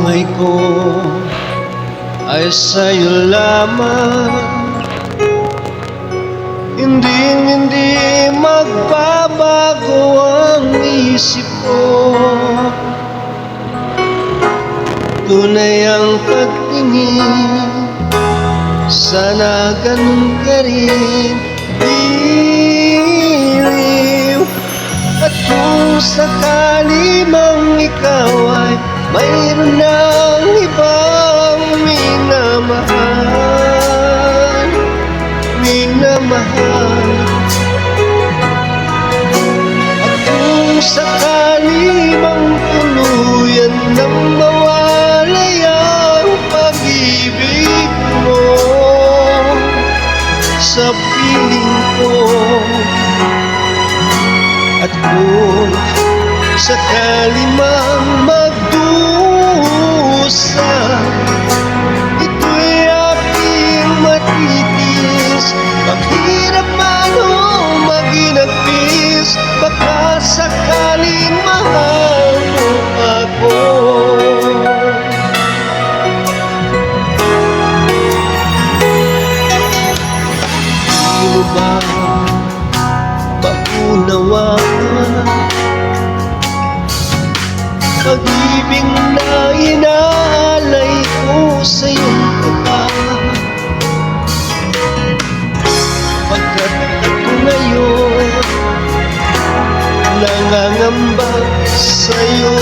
buhay ko ay sa'yo lamang. Hindi magbabago ang isip ko. Tunay ang pagtingin, sana ganun ka rin. Biliw. At kung sakali mang ikaw ay mayroon ng ibang minamahal, at kung sakali mang tuluyan nang mawalay ang pag-ibig mo sa piling ko, at kung sakali mang magdusa, ito'y aking matitiis. Maghirap man o maginagpis, baka sakaling mahal mo ako. Di mo ba maunawaan pag-ibig na inaalay ko sa iyong kaba? Pagkat ako ngayon nangangamba sa'yo.